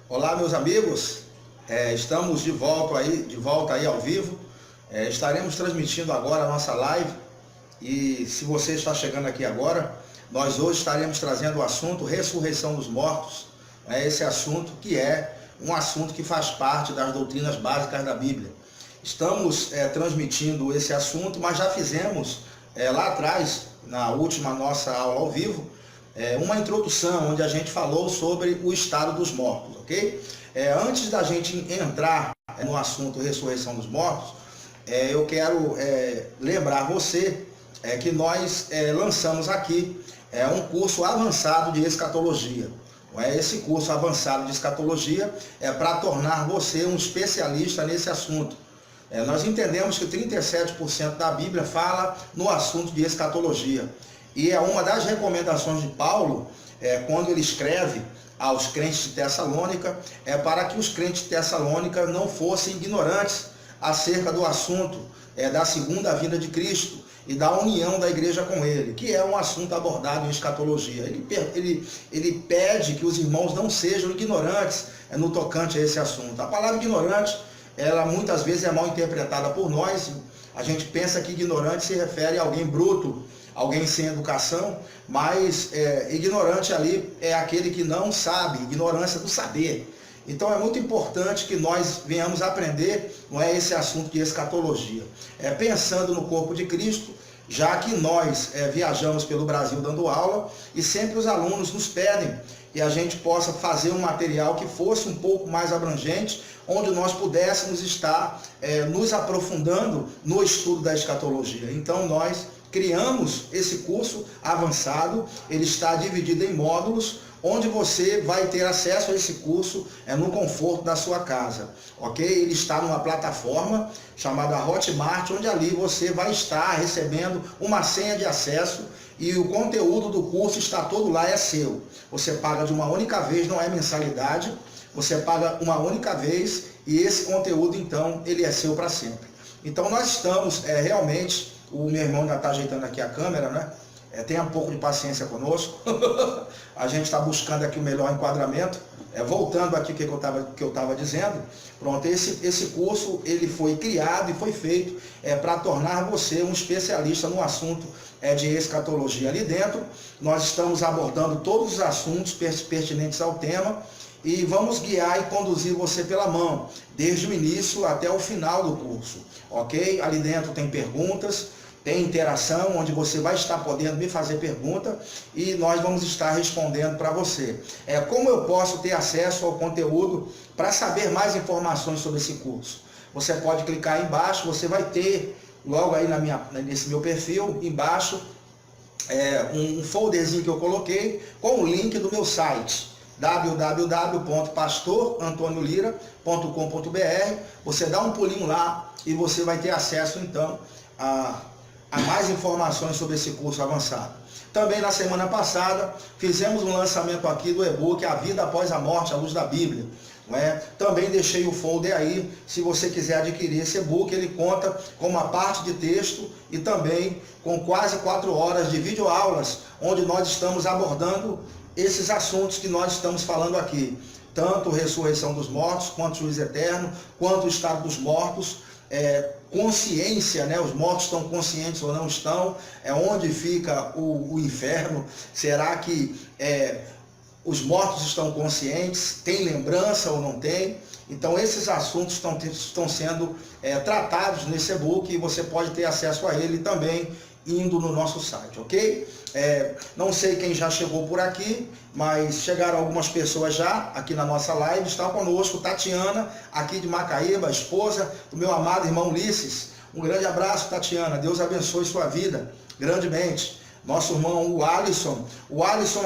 Olá, meus amigos, estamos de volta aí ao vivo. Estaremos transmitindo agora a nossa live e se você está chegando aqui agora, nós hoje estaremos trazendo o assunto ressurreição dos mortos. Esse assunto que é um assunto que faz parte das doutrinas básicas da Bíblia. Estamos transmitindo esse assunto, mas já fizemos lá atrás, na última nossa aula ao vivo, uma introdução onde a gente falou sobre o estado dos mortos, ok? Antes da gente entrar no assunto ressurreição dos mortos, eu quero lembrar você que nós lançamos aqui um curso avançado de escatologia. Esse curso avançado de escatologia é para tornar você um especialista nesse assunto. Nós entendemos que 37% da Bíblia fala no assunto de escatologia. E é uma das recomendações de Paulo, quando ele escreve aos crentes de Tessalônica, para que os crentes de Tessalônica não fossem ignorantes acerca do assunto da segunda vinda de Cristo e da união da igreja com ele, que é um assunto abordado em escatologia. Ele pede que os irmãos não sejam ignorantes no tocante a esse assunto. A palavra ignorante, ela muitas vezes é mal interpretada por nós. A gente pensa que ignorante se refere a alguém bruto, alguém sem educação, mas ignorante ali é aquele que não sabe, ignorância do saber. Então é muito importante que nós venhamos aprender esse assunto de escatologia. Pensando no corpo de Cristo, já que nós viajamos pelo Brasil dando aula e sempre os alunos nos pedem que a gente possa fazer um material que fosse um pouco mais abrangente, onde nós pudéssemos estar nos aprofundando no estudo da escatologia. Então nós criamos esse curso avançado, ele está dividido em módulos, onde você vai ter acesso a esse curso no conforto da sua casa, ok? Ele está numa plataforma chamada Hotmart, onde ali você vai estar recebendo uma senha de acesso e o conteúdo do curso está todo lá, é seu. Você paga de uma única vez, não é mensalidade, você paga uma única vez e esse conteúdo, então, ele é seu para sempre. Então, nós estamos realmente... O meu irmão já está ajeitando aqui a câmera, né? Tenha um pouco de paciência conosco. A gente está buscando aqui o melhor enquadramento. Voltando aqui o que eu estava dizendo. Pronto, esse curso ele foi criado e foi feito para tornar você um especialista no assunto de escatologia. Ali dentro nós estamos abordando todos os assuntos pertinentes ao tema e vamos guiar e conduzir você pela mão, desde o início até o final do curso, ok? Ali dentro tem perguntas, tem interação, onde você vai estar podendo me fazer pergunta e nós vamos estar respondendo para você. Como eu posso ter acesso ao conteúdo para saber mais informações sobre esse curso? Você pode clicar aí embaixo, você vai ter logo aí nesse meu perfil, embaixo, um folderzinho que eu coloquei com o link do meu site, www.pastorantoniolira.com.br. Você dá um pulinho lá e você vai ter acesso então a mais informações sobre esse curso avançado. Também na semana passada fizemos um lançamento aqui do e-book A Vida Após a Morte à Luz da Bíblia. Também deixei o folder aí, se você quiser adquirir esse e-book, ele conta com uma parte de texto e também com quase 4 horas de videoaulas, onde nós estamos abordando esses assuntos que nós estamos falando aqui, tanto ressurreição dos mortos, quanto juízo eterno, quanto o estado dos mortos, consciência, os mortos estão conscientes ou não estão, onde fica o inferno, será que os mortos estão conscientes, tem lembrança ou não tem? Então esses assuntos estão sendo tratados nesse e-book e você pode ter acesso a ele também indo no nosso site, ok? Não sei quem já chegou por aqui, mas chegaram algumas pessoas já aqui na nossa live. Está conosco Tatiana, aqui de Macaíba, a esposa do meu amado irmão Ulisses. Um grande abraço, Tatiana, Deus abençoe sua vida grandemente. Nosso irmão o Alisson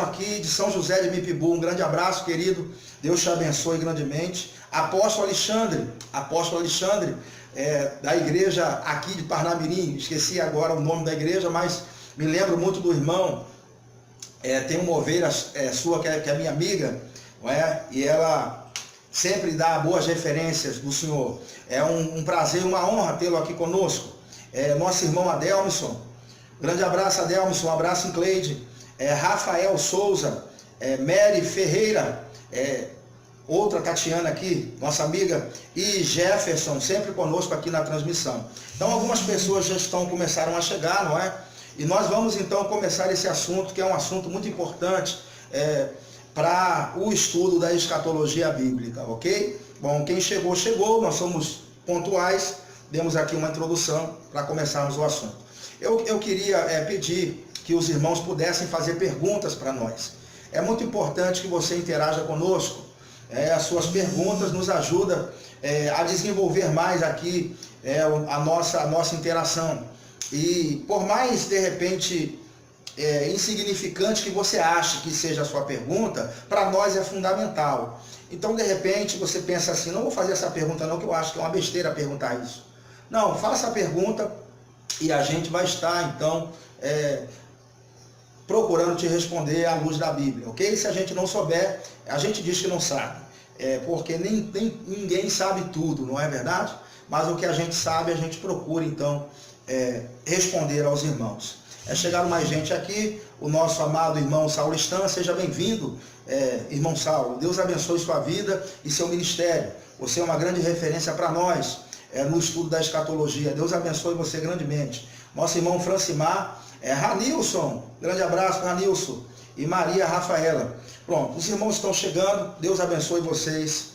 aqui de São José de Mipibu, um grande abraço, querido, Deus te abençoe grandemente. Apóstolo Alexandre, da igreja aqui de Parnamirim, esqueci agora o nome da igreja, mas me lembro muito do irmão. Tem uma ovelha sua que é minha amiga, e ela sempre dá boas referências do Senhor. É um prazer, uma honra tê-lo aqui conosco. Nosso irmão Adelmison, grande abraço Adelmison, um abraço em Cleide. Rafael Souza, Mary Ferreira, outra Tatiana aqui, nossa amiga, e Jefferson, sempre conosco aqui na transmissão. Então algumas pessoas começaram a chegar, não é? E nós vamos então começar esse assunto, que é um assunto muito importante para o estudo da escatologia bíblica, ok? Bom, quem chegou, chegou, nós somos pontuais, demos aqui uma introdução para começarmos o assunto. Eu queria pedir que os irmãos pudessem fazer perguntas para nós. É muito importante que você interaja conosco. As suas perguntas nos ajudam a desenvolver mais aqui a nossa interação. E por mais, de repente, insignificante que você ache que seja a sua pergunta, para nós é fundamental. Então, de repente, você pensa assim, não vou fazer essa pergunta não, que eu acho que é uma besteira perguntar isso. Não, faça a pergunta e a gente vai estar, então, procurando te responder à luz da Bíblia, ok? Se a gente não souber, a gente diz que não sabe, porque ninguém sabe tudo, não é verdade? Mas o que a gente sabe, a gente procura, então, responder aos irmãos. Chegaram mais gente aqui, o nosso amado irmão Saulo Stan, seja bem-vindo, irmão Saulo. Deus abençoe sua vida e seu ministério. Você é uma grande referência para nós no estudo da escatologia. Deus abençoe você grandemente. Nosso irmão Francimar, Ranilson, grande abraço, Ranilson, e Maria Rafaela. Pronto, os irmãos estão chegando, Deus abençoe vocês.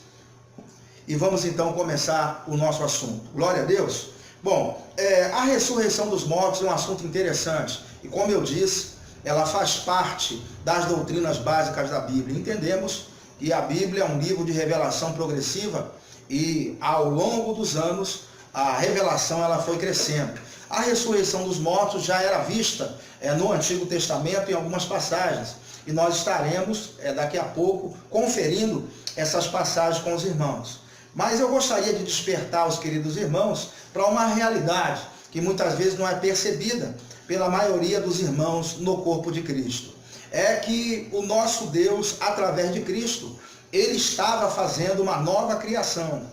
E vamos então começar o nosso assunto. Glória a Deus. Bom, a ressurreição dos mortos é um assunto interessante. E como eu disse, ela faz parte das doutrinas básicas da Bíblia. Entendemos que a Bíblia é um livro de revelação progressiva e ao longo dos anos a revelação ela foi crescendo. A ressurreição dos mortos já era vista no Antigo Testamento em algumas passagens. E nós estaremos daqui a pouco conferindo essas passagens com os irmãos. Mas eu gostaria de despertar os queridos irmãos para uma realidade que muitas vezes não é percebida pela maioria dos irmãos no corpo de Cristo. É que o nosso Deus, através de Cristo, ele estava fazendo uma nova criação.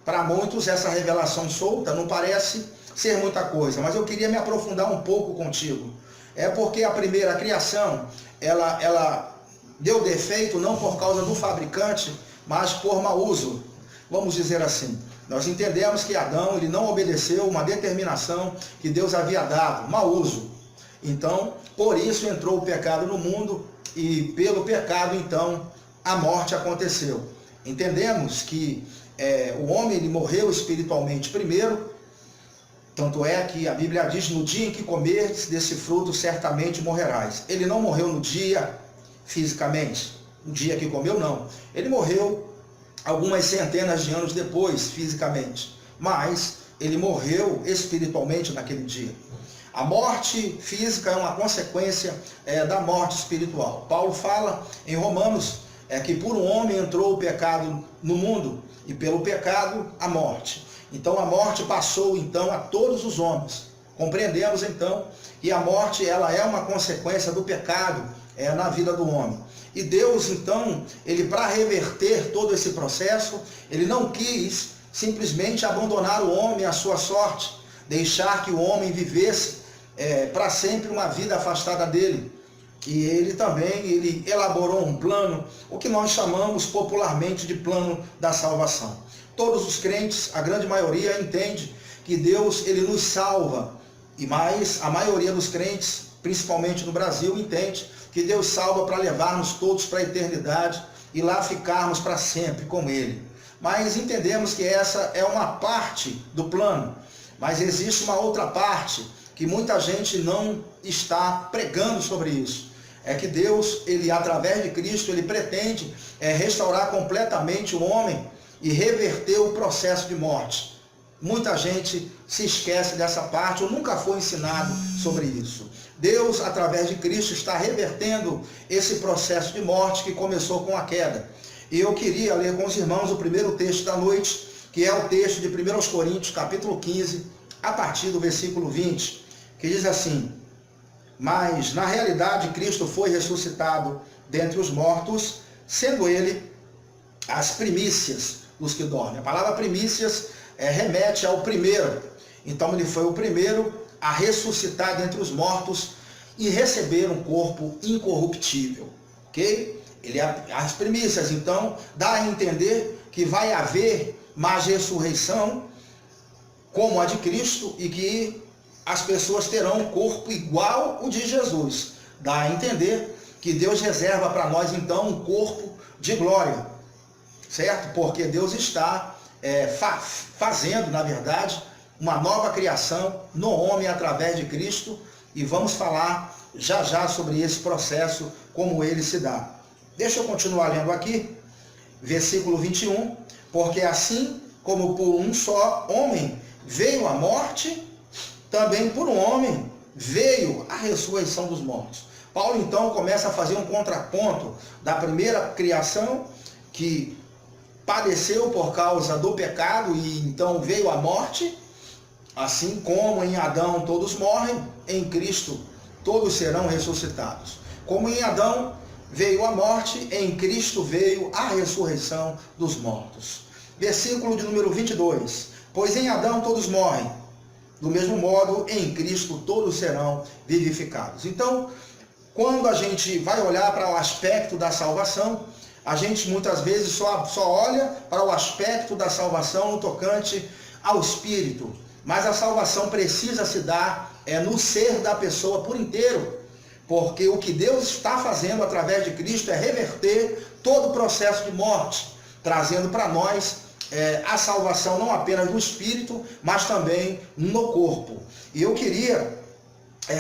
Para muitos essa revelação solta não parece ser muita coisa, mas eu queria me aprofundar um pouco contigo. Porque a primeira criação, ela deu defeito não por causa do fabricante, mas por mau uso. Vamos dizer assim, nós entendemos que Adão ele não obedeceu uma determinação que Deus havia dado, mau uso. Então, por isso entrou o pecado no mundo e pelo pecado, então, a morte aconteceu. Entendemos que o homem ele morreu espiritualmente primeiro, tanto é que a Bíblia diz, no dia em que comerdes desse fruto, certamente morrerás. Ele não morreu no dia fisicamente, no dia que comeu, não. Ele morreu algumas centenas de anos depois, fisicamente. Mas ele morreu espiritualmente naquele dia. A morte física é uma consequência da morte espiritual. Paulo fala em Romanos que por um homem entrou o pecado no mundo e pelo pecado a morte. Então a morte passou então a todos os homens. Compreendemos então que a morte ela é uma consequência do pecado na vida do homem. E Deus então, ele para reverter todo esse processo, ele não quis simplesmente abandonar o homem à sua sorte, deixar que o homem vivesse para sempre uma vida afastada dele. E ele também, ele elaborou um plano, o que nós chamamos popularmente de plano da salvação. Todos os crentes, a grande maioria, entende que Deus, ele nos salva. E mais, a maioria dos crentes, principalmente no Brasil, entende que Deus salva para levarmos todos para a eternidade e lá ficarmos para sempre com Ele. Mas entendemos que essa é uma parte do plano. Mas existe uma outra parte que muita gente não está pregando sobre isso. É que Deus, ele através de Cristo, ele pretende restaurar completamente o homem e reverter o processo de morte. Muita gente se esquece dessa parte ou nunca foi ensinado sobre isso. Deus, através de Cristo, está revertendo esse processo de morte que começou com a queda. E eu queria ler com os irmãos o primeiro texto da noite, que é o texto de 1 Coríntios, capítulo 15, a partir do versículo 20, que diz assim: mas, na realidade, Cristo foi ressuscitado dentre os mortos, sendo ele as primícias dos que dormem. A palavra primícias remete ao primeiro. Então, ele foi o primeiro a ressuscitar dentre os mortos e receber um corpo incorruptível. ok? Ele é as primícias, então dá a entender que vai haver uma ressurreição como a de Cristo e que as pessoas terão um corpo igual o de Jesus. Dá a entender que Deus reserva para nós então um corpo de glória, certo? Porque Deus está fazendo, na verdade, uma nova criação no homem através de Cristo, e vamos falar já já sobre esse processo, como ele se dá. Deixa eu continuar lendo aqui, versículo 21, porque assim como por um só homem veio a morte, também por um homem veio a ressurreição dos mortos. Paulo então começa a fazer um contraponto da primeira criação, que padeceu por causa do pecado e então veio a morte. Assim como em Adão todos morrem, em Cristo todos serão ressuscitados. Como em Adão veio a morte, em Cristo veio a ressurreição dos mortos. Versículo de número 22. Pois em Adão todos morrem, do mesmo modo em Cristo todos serão vivificados. Então, quando a gente vai olhar para o aspecto da salvação, a gente muitas vezes só olha para o aspecto da salvação no tocante ao Espírito. Mas a salvação precisa se dar no ser da pessoa por inteiro, porque o que Deus está fazendo através de Cristo é reverter todo o processo de morte, trazendo para nós a salvação não apenas no Espírito, mas também no corpo. E eu queria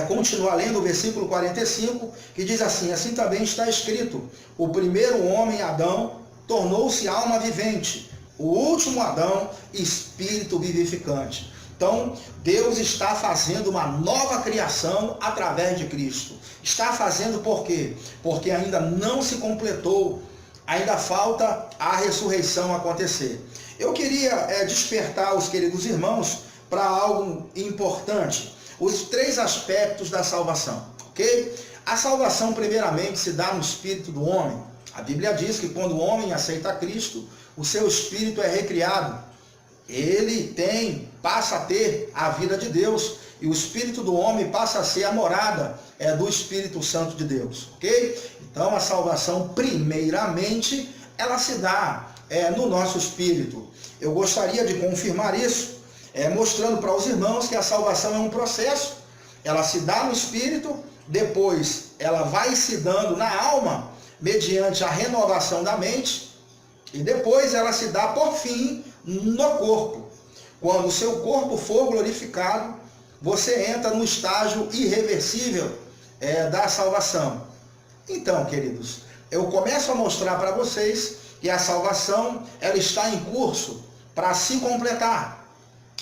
continuar lendo o versículo 45, que diz assim: assim também está escrito, o primeiro homem, Adão, tornou-se alma vivente, o último Adão, espírito vivificante. Então, Deus está fazendo uma nova criação através de Cristo. Está fazendo por quê? Porque ainda não se completou, ainda falta a ressurreição acontecer. Eu queria despertar os queridos irmãos para algo importante. Os 3 aspectos da salvação, ok? A salvação primeiramente se dá no espírito do homem. A Bíblia diz que quando o homem aceita Cristo, o seu espírito é recriado. Ele passa a ter a vida de Deus, e o espírito do homem passa a ser a morada do Espírito Santo de Deus, ok? Então a salvação primeiramente ela se dá no nosso espírito. Eu gostaria de confirmar isso, mostrando para os irmãos que a salvação é um processo. Ela se dá no espírito, depois ela vai se dando na alma mediante a renovação da mente, e depois ela se dá por fim no corpo. Quando o seu corpo for glorificado, você entra no estágio irreversível da salvação. Então, queridos, eu começo a mostrar para vocês que a salvação ela está em curso para se completar.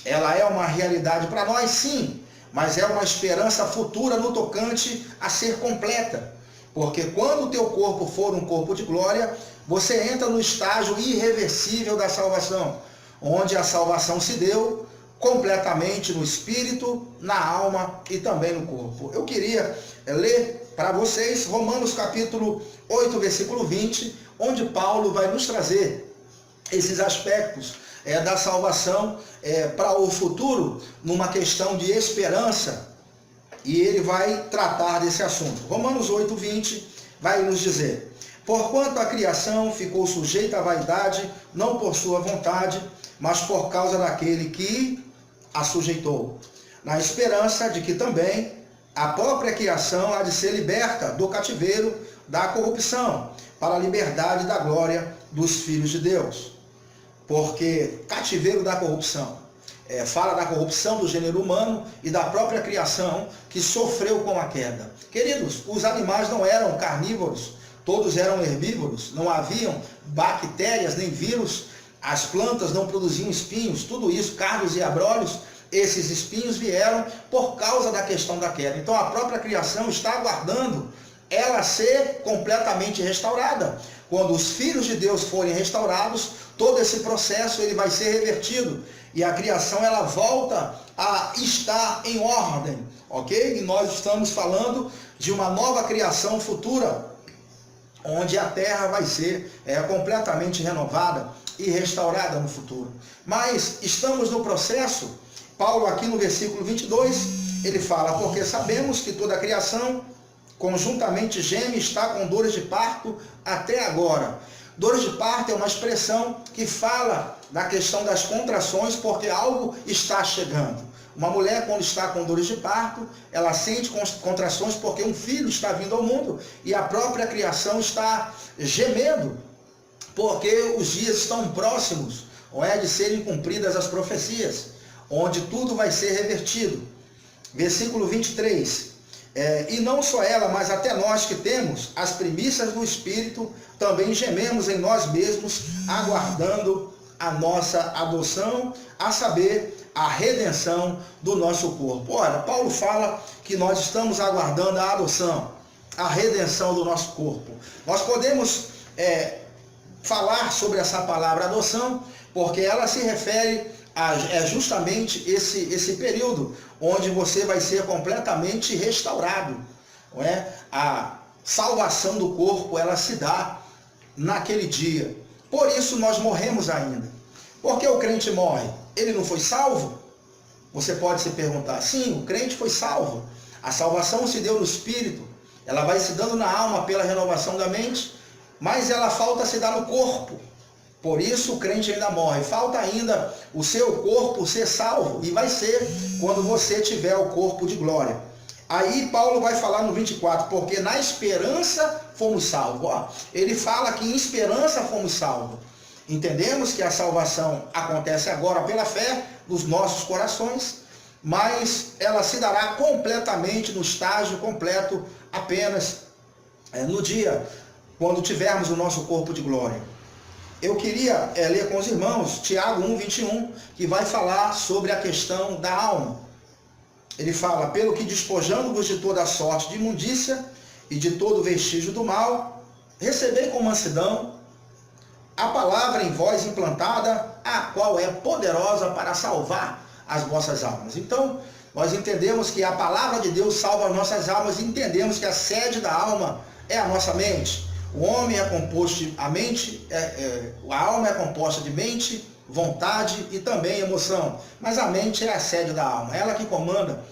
Ela é uma realidade para nós, sim, mas é uma esperança futura no tocante a ser completa. Porque quando o teu corpo for um corpo de glória, você entra no estágio irreversível da salvação, onde a salvação se deu completamente no espírito, na alma e também no corpo. Eu queria ler para vocês Romanos capítulo 8, versículo 20, onde Paulo vai nos trazer esses aspectos da salvação para o futuro, numa questão de esperança, e ele vai tratar desse assunto. Romanos 8, 20 vai nos dizer: porquanto a criação ficou sujeita à vaidade, não por sua vontade, mas por causa daquele que a sujeitou, na esperança de que também a própria criação há de ser liberta do cativeiro da corrupção, para a liberdade da glória dos filhos de Deus. Porque cativeiro da corrupção, fala da corrupção do gênero humano e da própria criação que sofreu com a queda. Queridos, os animais não eram carnívoros, todos eram herbívoros, não haviam bactérias nem vírus, as plantas não produziam espinhos, tudo isso, cardos e abrolhos, esses espinhos vieram por causa da questão da queda. Então a própria criação está aguardando ela ser completamente restaurada. Quando os filhos de Deus forem restaurados, todo esse processo ele vai ser revertido e a criação ela volta a estar em ordem, ok? E nós estamos falando de uma nova criação futura, onde a terra vai ser completamente renovada e restaurada no futuro. Mas estamos no processo. Paulo aqui no versículo 22, ele fala: porque sabemos que toda a criação conjuntamente geme e está com dores de parto até agora. Dores de parto é uma expressão que fala da questão das contrações, porque algo está chegando. Uma mulher, quando está com dores de parto, ela sente contrações porque um filho está vindo ao mundo e a própria criação está gemendo, porque os dias estão próximos, ou é de serem cumpridas as profecias, onde tudo vai ser revertido. Versículo 23. E não só ela, mas até nós que temos as primícias do Espírito, também gememos em nós mesmos, aguardando a nossa adoção, a saber, a redenção do nosso corpo. Ora, Paulo fala que nós estamos aguardando a adoção, a redenção do nosso corpo. Nós podemos falar sobre essa palavra adoção, porque ela se refere a justamente esse período onde você vai ser completamente restaurado, não é? A salvação do corpo, ela se dá naquele dia. Por isso nós morremos ainda. Por que o crente morre? Ele não foi salvo? Você pode se perguntar. Sim, o crente foi salvo. A salvação se deu no espírito. Ela vai se dando na alma pela renovação da mente, mas ela falta se dar no corpo. Por isso o crente ainda morre. Falta ainda o seu corpo ser salvo. E vai ser quando você tiver o corpo de glória. Aí Paulo vai falar no 24, porque na esperança fomos salvos. Ele fala que em esperança fomos salvos. Entendemos que a salvação acontece agora pela fé nos nossos corações, mas ela se dará completamente, no estágio completo, apenas no dia, quando tivermos o nosso corpo de glória. Eu queria ler com os irmãos Tiago 1:21, que vai falar sobre a questão da alma. Ele fala, pelo que despojando-vos de toda sorte de imundícia e de todo vestígio do mal, recebei com mansidão a palavra em vós implantada, a qual é poderosa para salvar as vossas almas. Então, nós entendemos que a palavra de Deus salva as nossas almas e entendemos que a sede da alma é a nossa mente. O homem é composto de, a alma é composta de mente, vontade e também emoção. Mas a mente é a sede da alma, ela que comanda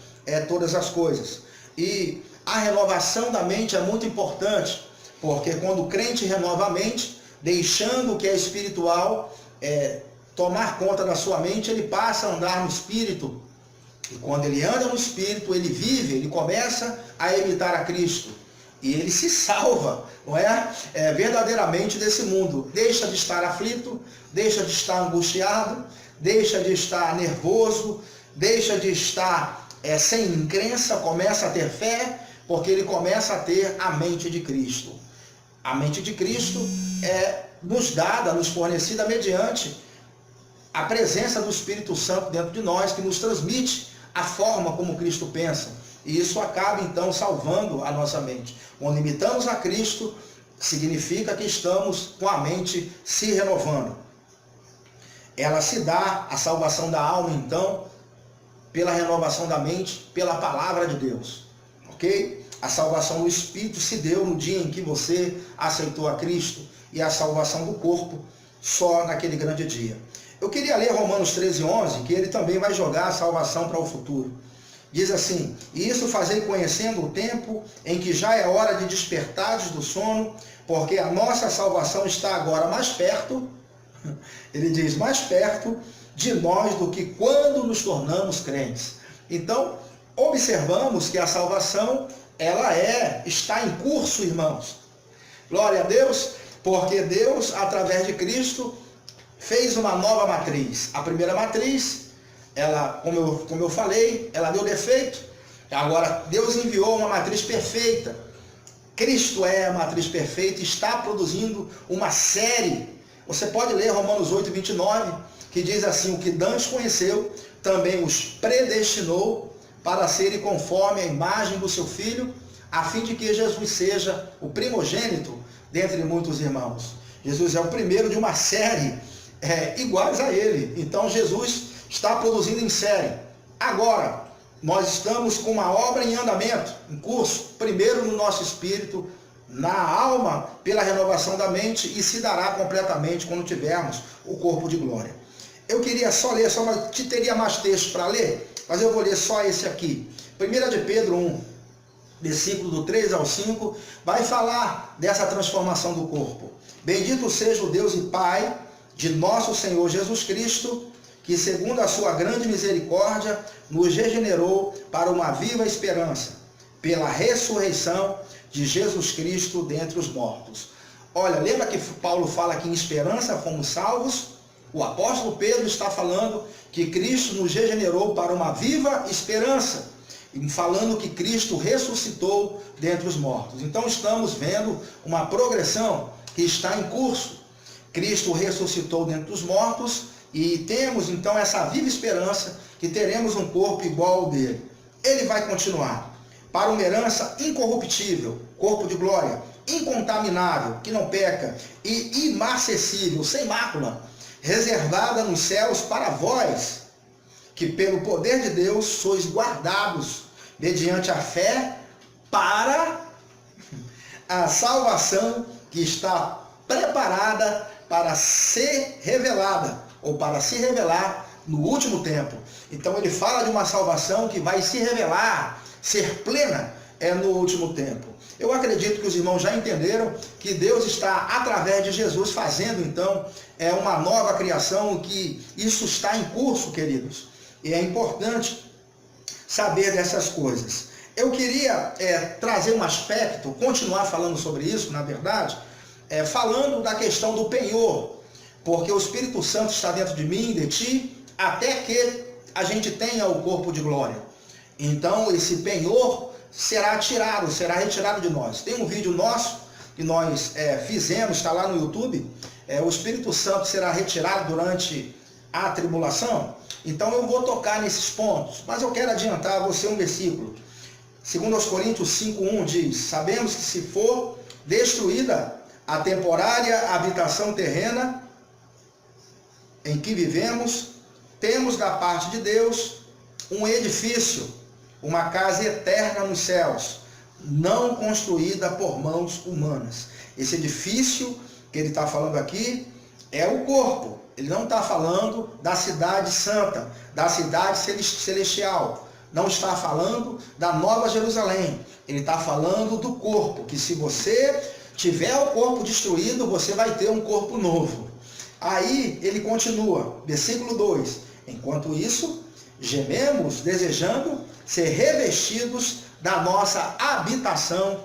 todas as coisas. E a renovação da mente é muito importante, porque quando o crente renova a mente, deixando o que é espiritual tomar conta da sua mente, ele passa a andar no espírito. E quando ele anda no espírito, ele vive, ele começa a imitar a Cristo. E ele se salva, não é? Verdadeiramente desse mundo. Deixa de estar aflito, deixa de estar angustiado, deixa de estar nervoso, deixa de estar sem crença, começa a ter fé, porque ele começa a ter a mente de Cristo. A mente de Cristo é nos dada, nos fornecida mediante a presença do Espírito Santo dentro de nós, que nos transmite a forma como Cristo pensa. E isso acaba, então, salvando a nossa mente. Quando imitamos a Cristo, significa que estamos com a mente se renovando. Ela se dá, a salvação da alma, então, pela renovação da mente, pela palavra de Deus. Ok? A salvação do Espírito se deu no dia em que você aceitou a Cristo. E a salvação do corpo só naquele grande dia. Eu queria ler Romanos 13:11, que ele também vai jogar a salvação para o futuro. Diz assim, e isso fazei conhecendo o tempo em que já é hora de despertares do sono, porque a nossa salvação está agora mais perto, ele diz, mais perto de nós do que quando nos tornamos crentes. Então, observamos que a salvação, ela está em curso, irmãos. Glória a Deus, porque Deus, através de Cristo, fez uma nova matriz. A primeira matriz, ela, como eu falei, ela deu defeito. Agora, Deus enviou uma matriz perfeita. Cristo é a matriz perfeita e está produzindo uma série. Você pode ler Romanos 8:29, que diz assim, o que dantes conheceu, também os predestinou para serem conforme a imagem do seu Filho, a fim de que Jesus seja o primogênito dentre muitos irmãos. Jesus é o primeiro de uma série iguais a ele. Então Jesus está produzindo em série. Agora, nós estamos com uma obra em andamento, em curso, primeiro no nosso espírito, na alma, pela renovação da mente, e se dará completamente quando tivermos o corpo de glória. Eu queria só ler, teria mais textos para ler, mas eu vou ler só esse aqui. 1 de Pedro 1, versículo do 3 ao 5, vai falar dessa transformação do corpo. Bendito seja o Deus e Pai de nosso Senhor Jesus Cristo, que segundo a sua grande misericórdia, nos regenerou para uma viva esperança, pela ressurreição de Jesus Cristo dentre os mortos. Olha, lembra que Paulo fala que em esperança fomos salvos? O apóstolo Pedro está falando que Cristo nos regenerou para uma viva esperança, falando que Cristo ressuscitou dentre os mortos. Então estamos vendo uma progressão que está em curso. Cristo ressuscitou dentre os mortos e temos então essa viva esperança que teremos um corpo igual ao dele. Ele vai continuar para uma herança incorruptível, corpo de glória, incontaminável, que não peca, e imarcessível, sem mácula, reservada nos céus para vós, que pelo poder de Deus sois guardados mediante a fé para a salvação que está preparada para ser revelada, ou para se revelar no último tempo. Então ele fala de uma salvação que vai se revelar, ser plena, no último tempo. Eu acredito que os irmãos já entenderam que Deus está, através de Jesus, fazendo então uma nova criação, que isso está em curso, queridos. E é importante saber dessas coisas. Eu queria trazer um aspecto, continuar falando sobre isso, na verdade, falando da questão do penhor, porque o Espírito Santo está dentro de mim, de ti, até que a gente tenha o corpo de glória. Então esse penhor será tirado, será retirado de nós. Tem um vídeo nosso que nós fizemos, está lá no YouTube. O Espírito Santo será retirado durante a tribulação. Então eu vou tocar nesses pontos, mas eu quero adiantar a você um versículo. 2 Coríntios 5:1 diz: sabemos que se for destruída a temporária habitação terrena em que vivemos, temos da parte de Deus um edifício, uma casa eterna nos céus, não construída por mãos humanas. Esse edifício que ele está falando aqui é o corpo. Ele não está falando da cidade santa, da cidade celestial. Não está falando da Nova Jerusalém. Ele está falando do corpo, que se você tiver o corpo destruído, você vai ter um corpo novo. Aí ele continua, versículo 2. Enquanto isso, gememos desejando ser revestidos da nossa habitação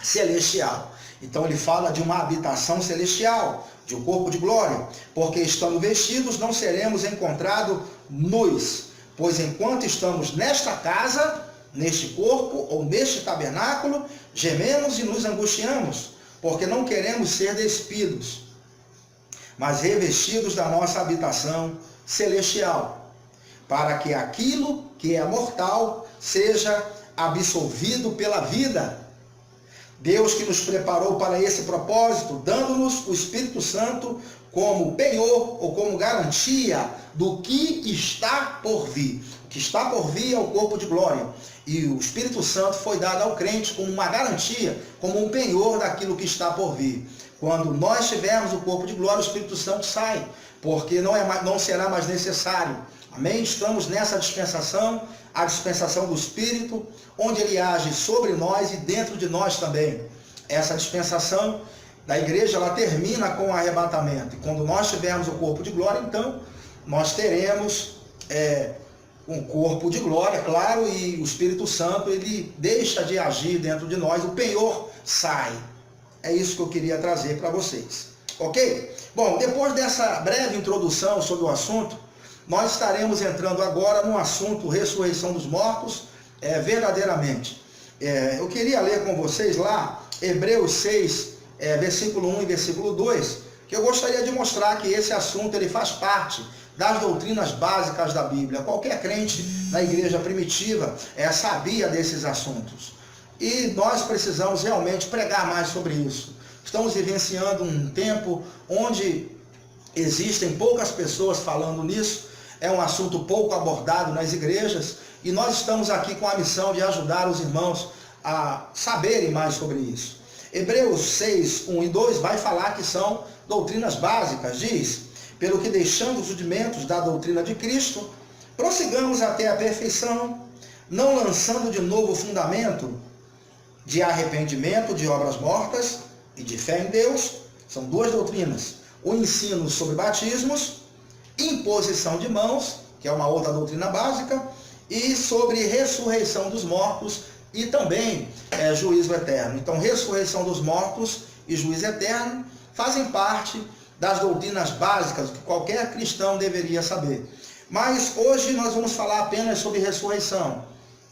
celestial. Então ele fala de uma habitação celestial, de um corpo de glória, porque estando vestidos não seremos encontrados nus, pois enquanto estamos nesta casa, neste corpo ou neste tabernáculo, gememos e nos angustiamos, porque não queremos ser despidos, mas revestidos da nossa habitação celestial, para que aquilo que é mortal seja absolvido pela vida. Deus que nos preparou para esse propósito, dando-nos o Espírito Santo como penhor ou como garantia do que está por vir. O que está por vir é o corpo de glória. E o Espírito Santo foi dado ao crente como uma garantia, como um penhor daquilo que está por vir. Quando nós tivermos o corpo de glória, o Espírito Santo sai, porque não será mais necessário. Amém? Estamos nessa dispensação, a dispensação do Espírito, onde ele age sobre nós e dentro de nós também. Essa dispensação da igreja, ela termina com o arrebatamento. E quando nós tivermos o corpo de glória, então, nós teremos um corpo de glória, claro, e o Espírito Santo, ele deixa de agir dentro de nós, o penhor sai. É isso que eu queria trazer para vocês. Ok? Bom, depois dessa breve introdução sobre o assunto, nós estaremos entrando agora no assunto ressurreição dos mortos, verdadeiramente. Eu queria ler com vocês lá, Hebreus 6, versículo 1 e versículo 2, que eu gostaria de mostrar que esse assunto ele faz parte das doutrinas básicas da Bíblia. Qualquer crente na igreja primitiva sabia desses assuntos. E nós precisamos realmente pregar mais sobre isso. Estamos vivenciando um tempo onde existem poucas pessoas falando nisso, é um assunto pouco abordado nas igrejas, e nós estamos aqui com a missão de ajudar os irmãos a saberem mais sobre isso. Hebreus 6, 1 e 2 vai falar que são doutrinas básicas, diz: pelo que deixando os rudimentos da doutrina de Cristo, prossigamos até a perfeição, não lançando de novo o fundamento, de arrependimento de obras mortas e de fé em Deus. São duas doutrinas. O ensino sobre batismos, imposição de mãos, que é uma outra doutrina básica, e sobre ressurreição dos mortos e também juízo eterno. Então, ressurreição dos mortos e juízo eterno fazem parte das doutrinas básicas que qualquer cristão deveria saber. Mas hoje nós vamos falar apenas sobre ressurreição.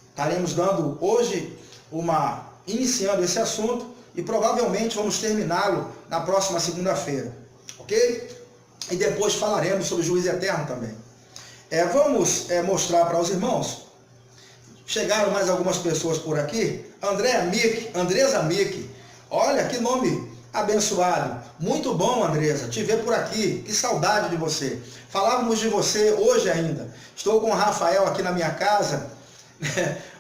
Estaremos dando hoje iniciando esse assunto e provavelmente vamos terminá-lo na próxima segunda-feira, ok? E depois falaremos sobre juízo eterno também. Vamos mostrar para os irmãos. Chegaram mais algumas pessoas por aqui. Andresa Mick. Olha que nome abençoado. Muito bom, Andresa, te ver por aqui. Que saudade de você. Falávamos de você hoje ainda. Estou com o Rafael aqui na minha casa.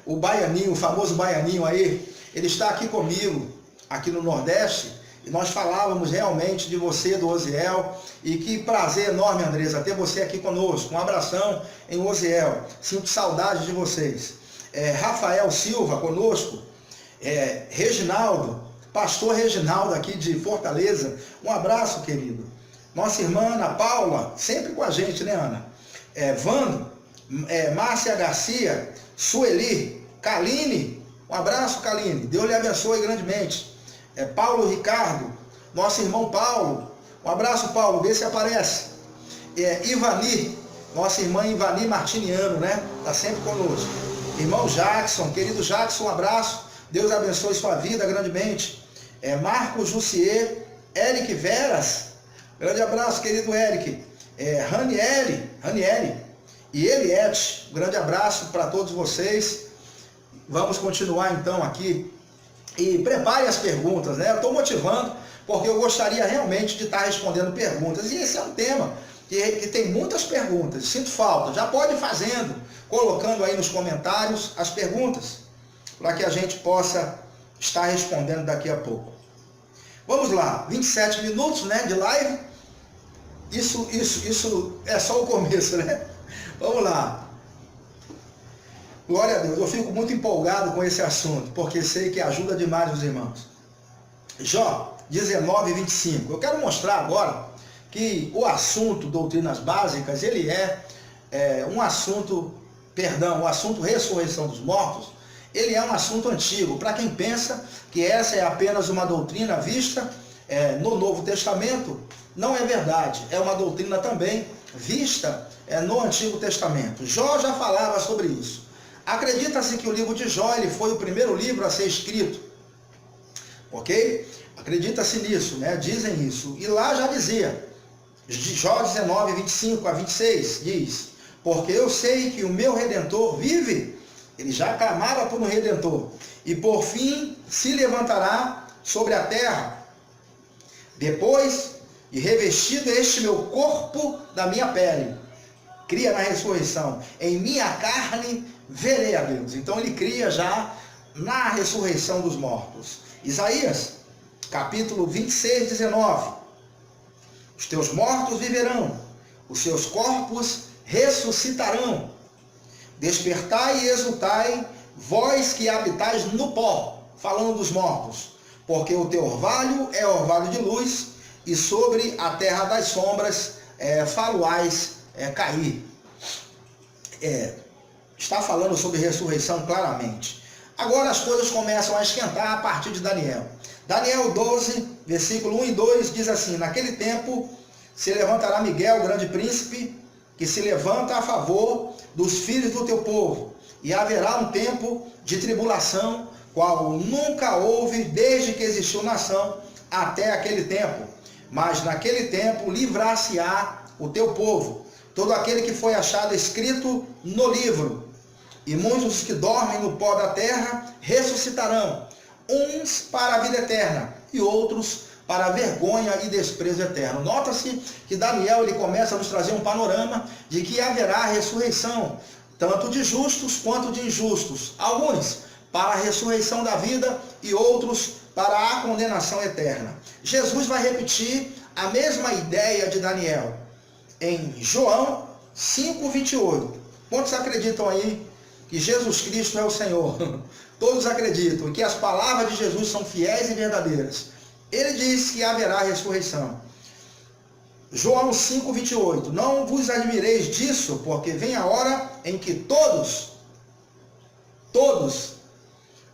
O baianinho, o famoso baianinho aí. Ele está aqui comigo, aqui no Nordeste. E nós falávamos realmente de você, do Osiel. E que prazer enorme, Andresa, ter você aqui conosco. Um abração em Osiel. Sinto saudade de vocês. Rafael Silva conosco. Reginaldo, pastor Reginaldo aqui de Fortaleza. Um abraço, querido. Nossa irmã Ana Paula, sempre com a gente, né, Ana? Vando, Márcia Garcia, Sueli, Kaline. Um abraço, Kaline. Deus lhe abençoe grandemente. Paulo Ricardo, nosso irmão Paulo. Um abraço, Paulo, vê se aparece. Ivani, nossa irmã Ivani Martiniano, né? Está sempre conosco. Irmão Jackson, querido Jackson, um abraço. Deus abençoe sua vida grandemente. Marcos Jussier, Eric Veras. Grande abraço, querido Eric. Raniele e Eliette. Grande abraço para todos vocês. Vamos continuar então aqui. E prepare as perguntas, né? Eu estou motivando porque eu gostaria realmente de estar respondendo perguntas. E esse é um tema que tem muitas perguntas. Sinto falta. Já pode ir fazendo, colocando aí nos comentários as perguntas, para que a gente possa estar respondendo daqui a pouco. Vamos lá, 27 minutos, né, de live. Isso é só o começo, né? Vamos lá. Glória a Deus, eu fico muito empolgado com esse assunto, porque sei que ajuda demais os irmãos. Jó 19, 25. Eu quero mostrar agora que o assunto doutrinas básicas, ele o assunto ressurreição dos mortos, ele é um assunto antigo. Para quem pensa que essa é apenas uma doutrina vista no Novo Testamento, não é verdade. É uma doutrina também vista no Antigo Testamento. Jó já falava sobre isso. Acredita-se que o livro de Jó ele foi o primeiro livro a ser escrito. Ok? Acredita-se nisso, né? Dizem isso. E lá já dizia, Jó 19, 25 a 26, diz: porque eu sei que o meu Redentor vive. Ele já clamava por um Redentor. E por fim se levantará sobre a terra. Depois de revestido este meu corpo da minha pele, cria na ressurreição. Em minha carne verei a Deus. Então ele cria já na ressurreição dos mortos. Isaías, capítulo 26, 19. Os teus mortos viverão, os seus corpos ressuscitarão. Despertai e exultai, vós que habitais no pó, falando dos mortos, porque o teu orvalho é orvalho de luz, e sobre a terra das sombras faloais cair. Está falando sobre ressurreição claramente. Agora as coisas começam a esquentar a partir de Daniel. Daniel 12, versículo 1 e 2 diz assim: naquele tempo se levantará Miguel, grande príncipe, que se levanta a favor dos filhos do teu povo, e haverá um tempo de tribulação, qual nunca houve desde que existiu nação até aquele tempo. Mas naquele tempo livrar-se-á o teu povo, todo aquele que foi achado escrito no livro, e muitos que dormem no pó da terra ressuscitarão, uns para a vida eterna e outros para a vergonha e desprezo eterno. Nota-se que Daniel ele começa a nos trazer um panorama de que haverá ressurreição, tanto de justos quanto de injustos. Alguns para a ressurreição da vida e outros para a condenação eterna. Jesus vai repetir a mesma ideia de Daniel em João 5:28. Quantos acreditam aí que Jesus Cristo é o Senhor. Todos acreditam que as palavras de Jesus são fiéis e verdadeiras. Ele diz que haverá ressurreição. João 5:28. Não vos admireis disso, porque vem a hora em que todos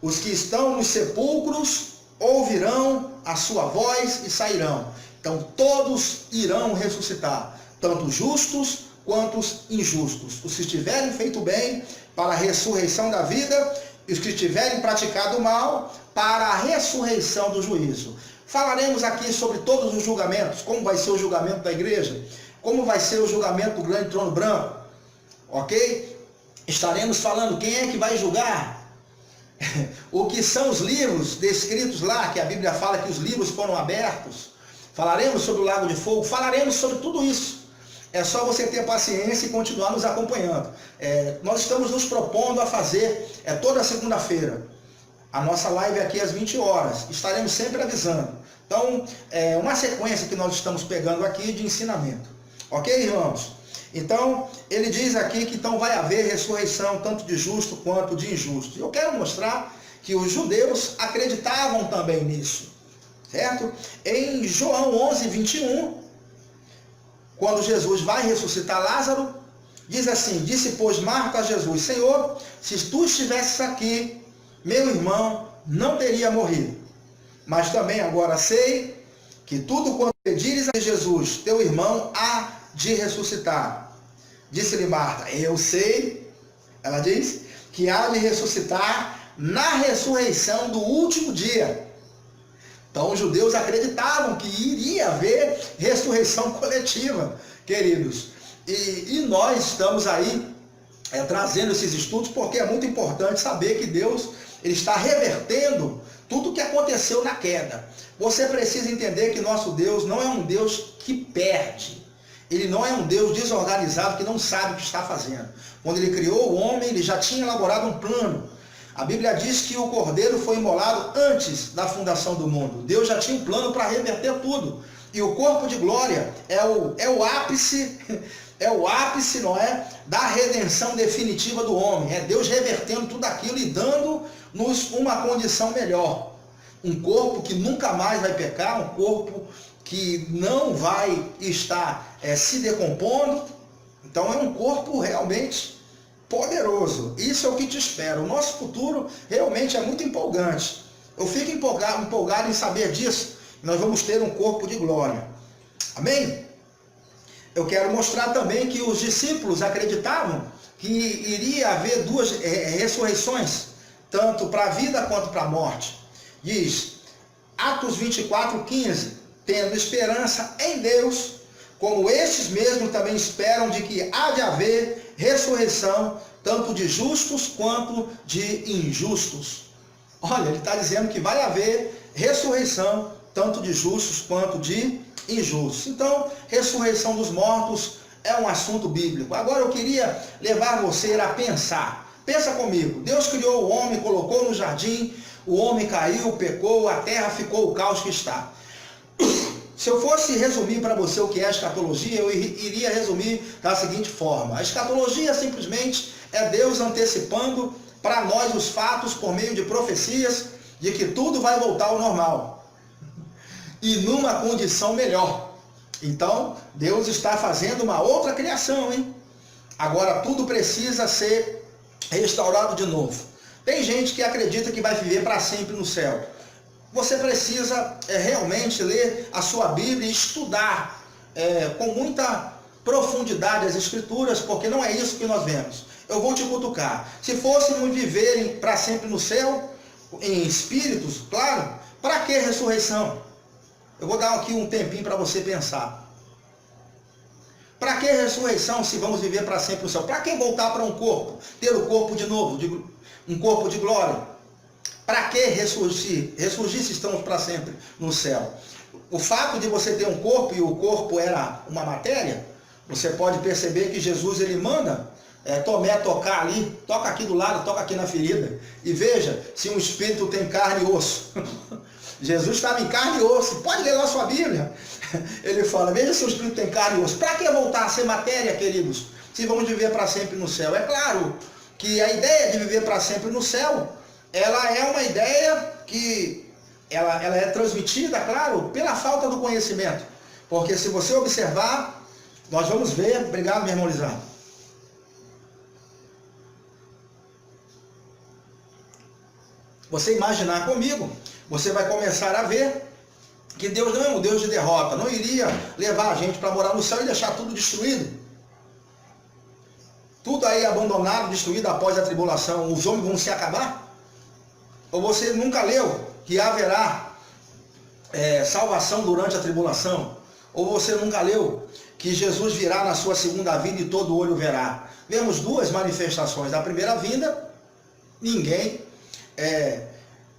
os que estão nos sepulcros ouvirão a sua voz e sairão. Então todos irão ressuscitar, tanto justos quanto os injustos. Os que tiverem feito bem para a ressurreição da vida, e os que tiverem praticado mal para a ressurreição do juízo. Falaremos aqui sobre todos os julgamentos, como vai ser o julgamento da igreja, como vai ser o julgamento do grande trono branco, ok? Estaremos falando quem é que vai julgar, o que são os livros descritos lá, que a Bíblia fala que os livros foram abertos. Falaremos sobre o lago de fogo, falaremos sobre tudo isso. É só você ter paciência e continuar nos acompanhando. Nós estamos nos propondo a fazer toda segunda-feira a nossa live aqui às 20 horas. Estaremos sempre avisando. Então, é uma sequência que nós estamos pegando aqui de ensinamento. Ok, irmãos? Então, ele diz aqui que então vai haver ressurreição tanto de justo quanto de injusto. Eu quero mostrar que os judeus acreditavam também nisso. Certo? Em João 11:21, quando Jesus vai ressuscitar Lázaro, diz assim: disse, pois, Marta a Jesus: Senhor, se tu estivesses aqui, meu irmão não teria morrido. Mas também agora sei que tudo quanto pedires a Jesus, teu irmão, há de ressuscitar. Disse-lhe Marta: eu sei, ela diz, que há de ressuscitar na ressurreição do último dia. Então os judeus acreditavam que iria haver ressurreição coletiva, queridos. E nós estamos aí trazendo esses estudos porque é muito importante saber que Deus ele está revertendo tudo o que aconteceu na queda. Você precisa entender que nosso Deus não é um Deus que perde. Ele não é um Deus desorganizado que não sabe o que está fazendo. Quando ele criou o homem, ele já tinha elaborado um plano. A Bíblia diz que o cordeiro foi imolado antes da fundação do mundo. Deus já tinha um plano para reverter tudo. E o corpo de glória é o ápice, não é, da redenção definitiva do homem. É Deus revertendo tudo aquilo e dando-nos uma condição melhor. Um corpo que nunca mais vai pecar, um corpo que não vai estar se decompondo. Então é um corpo realmente poderoso. Isso é o que te espera. O nosso futuro realmente é muito empolgante. Eu fico empolgado em saber disso. Nós vamos ter um corpo de glória. Amém? Eu quero mostrar também que os discípulos acreditavam que iria haver duas ressurreições, tanto para a vida quanto para a morte. Diz, Atos 24:15, tendo esperança em Deus, como estes mesmos também esperam de que há de haver ressurreição, tanto de justos quanto de injustos. Olha, ele está dizendo que vai haver ressurreição, tanto de justos quanto de injustos. Então, ressurreição dos mortos é um assunto bíblico. Agora eu queria levar você a pensar. Pensa comigo, Deus criou o homem, colocou no jardim, o homem caiu, pecou, a terra ficou o caos que está. Se eu fosse resumir para você o que é a escatologia, eu iria resumir da seguinte forma. A escatologia simplesmente é Deus antecipando para nós os fatos por meio de profecias de que tudo vai voltar ao normal e numa condição melhor. Então, Deus está fazendo uma outra criação, hein? Agora tudo precisa ser restaurado de novo. Tem gente que acredita que vai viver para sempre no céu. Você precisa realmente ler a sua Bíblia e estudar com muita profundidade as Escrituras, porque não é isso que nós vemos. Eu vou te cutucar. Se fôssemos viverem para sempre no céu, em espíritos, claro, para que ressurreição? Eu vou dar aqui um tempinho para você pensar. Para que ressurreição se vamos viver para sempre no céu? Para que voltar para um corpo? Ter o corpo de novo, um corpo de glória? Para que ressurgir? Ressurgir se estamos para sempre no céu. O fato de você ter um corpo e o corpo era uma matéria, você pode perceber que Jesus ele manda Tomé tocar ali, toca aqui do lado, toca aqui na ferida e veja se um espírito tem carne e osso. Jesus estava em carne e osso. Pode ler lá a sua Bíblia. Ele fala, veja se o espírito tem carne e osso. Para que voltar a ser matéria, queridos, se vamos viver para sempre no céu? É claro que a ideia de viver para sempre no céu, ela é uma ideia que ela é transmitida, claro, pela falta do conhecimento. Porque se você observar, nós vamos ver, obrigado, meu irmão Lisandro. Você imaginar comigo, você vai começar a ver que Deus não é um Deus de derrota, não iria levar a gente para morar no céu e deixar tudo destruído. Tudo aí abandonado, destruído após a tribulação, os homens vão se acabar? Ou você nunca leu que haverá salvação durante a tribulação? Ou você nunca leu que Jesus virá na sua segunda vinda e todo olho verá? Vemos duas manifestações. Da primeira vinda, ninguém,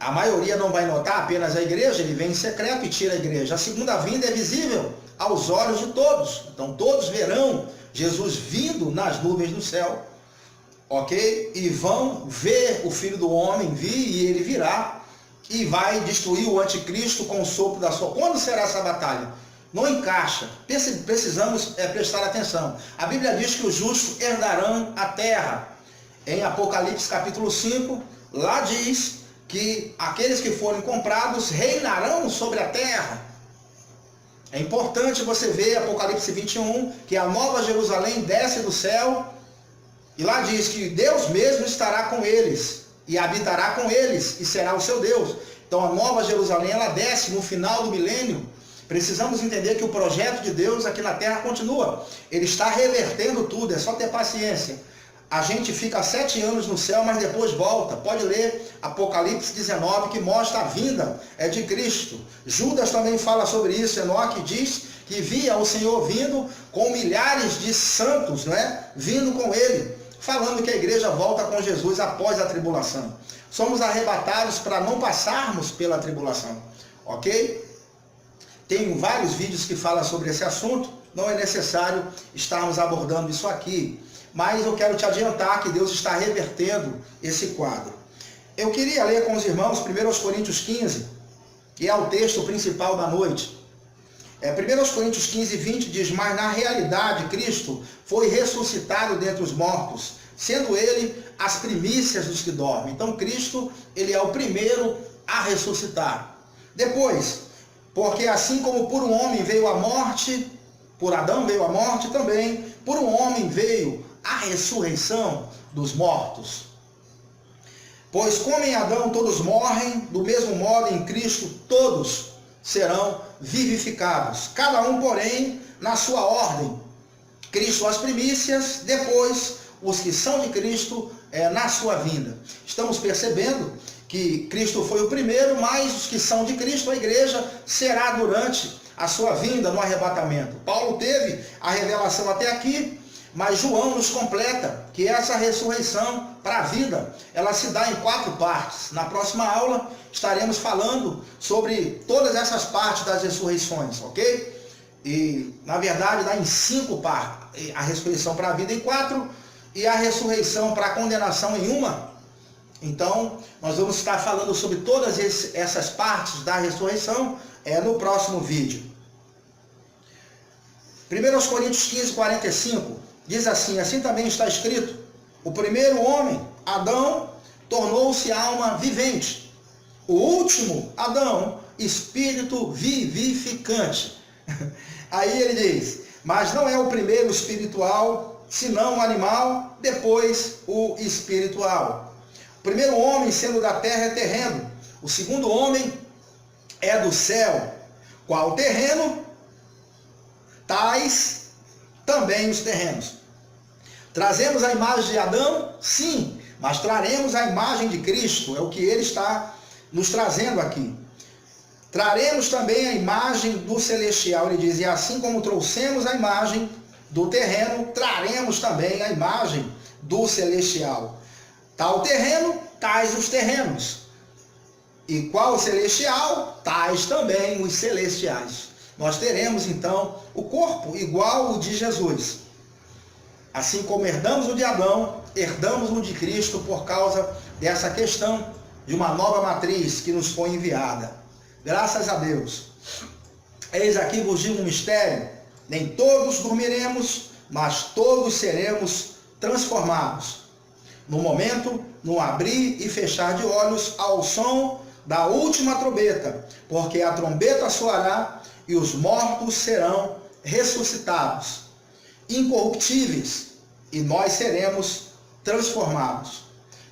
a maioria não vai notar, apenas a igreja, ele vem em secreto e tira a igreja. A segunda vinda é visível aos olhos de todos. Então todos verão Jesus vindo nas nuvens do céu, ok? E vão ver o Filho do Homem vir, e ele virá e vai destruir o anticristo com o sopro da sua... Quando será essa batalha? Não encaixa. Precisamos prestar atenção. A Bíblia diz que os justos herdarão a terra. Em Apocalipse capítulo 5, lá diz que aqueles que forem comprados reinarão sobre a terra. É importante você ver Apocalipse 21, que a nova Jerusalém desce do céu, e lá diz que Deus mesmo estará com eles, e habitará com eles, e será o seu Deus. Então a nova Jerusalém, ela desce no final do milênio. Precisamos entender que o projeto de Deus aqui na terra continua. Ele está revertendo tudo, é só ter paciência. A gente fica 7 anos no céu, mas depois volta. Pode ler Apocalipse 19, que mostra a vinda de Cristo. Judas também fala sobre isso. Enoque diz que via o Senhor vindo com milhares de santos, vindo com ele, falando que a igreja volta com Jesus após a tribulação. Somos arrebatados para não passarmos pela tribulação, ok? Tenho vários vídeos que falam sobre esse assunto, não é necessário estarmos abordando isso aqui. Mas eu quero te adiantar que Deus está revertendo esse quadro. Eu queria ler com os irmãos 1 Coríntios 15, que é o texto principal da noite. 1 Coríntios 15, 20 diz: mas na realidade Cristo foi ressuscitado dentre os mortos, sendo ele as primícias dos que dormem. Então Cristo, ele é o primeiro a ressuscitar. Depois, porque assim como por um homem veio a morte, por Adão veio a morte, também por um homem veio a ressurreição dos mortos. Pois como em Adão todos morrem, do mesmo modo em Cristo todos serão vivificados, cada um, porém, na sua ordem. Cristo as primícias, depois os que são de Cristo na sua vinda. Estamos percebendo que Cristo foi o primeiro, mas os que são de Cristo, a igreja, será durante a sua vinda no arrebatamento. Paulo teve a revelação até aqui, mas João nos completa que essa ressurreição para a vida, ela se dá em 4 partes. Na próxima aula estaremos falando sobre todas essas partes das ressurreições, ok? E na verdade dá em 5 partes. A ressurreição para a vida em 4 e a ressurreição para a condenação em 1. Então nós vamos estar falando sobre todas essas partes da ressurreição no próximo vídeo. 1 Coríntios 15, 45 diz assim: assim também está escrito, o primeiro homem, Adão, tornou-se alma vivente. O último, Adão, espírito vivificante. Aí ele diz: mas não é o primeiro espiritual, senão o animal, depois o espiritual. O primeiro homem, sendo da terra, é terreno. O segundo homem é do céu. Qual terreno? Tais também os terrenos. Trazemos a imagem de Adão? Sim, mas traremos a imagem de Cristo, é o que ele está nos trazendo aqui. Traremos também a imagem do celestial, ele diz, e assim como trouxemos a imagem do terreno, traremos também a imagem do celestial. Tal terreno, tais os terrenos. E qual o celestial? Tais também os celestiais. Nós teremos então o corpo igual ao de Jesus. Assim como herdamos o de Adão, herdamos o de Cristo por causa dessa questão de uma nova matriz que nos foi enviada. Graças a Deus. Eis aqui vos digo um mistério: nem todos dormiremos, mas todos seremos transformados. no momento, no abrir e fechar de olhos, ao som da última trombeta, porque a trombeta soará e os mortos serão ressuscitados, incorruptíveis, e nós seremos transformados.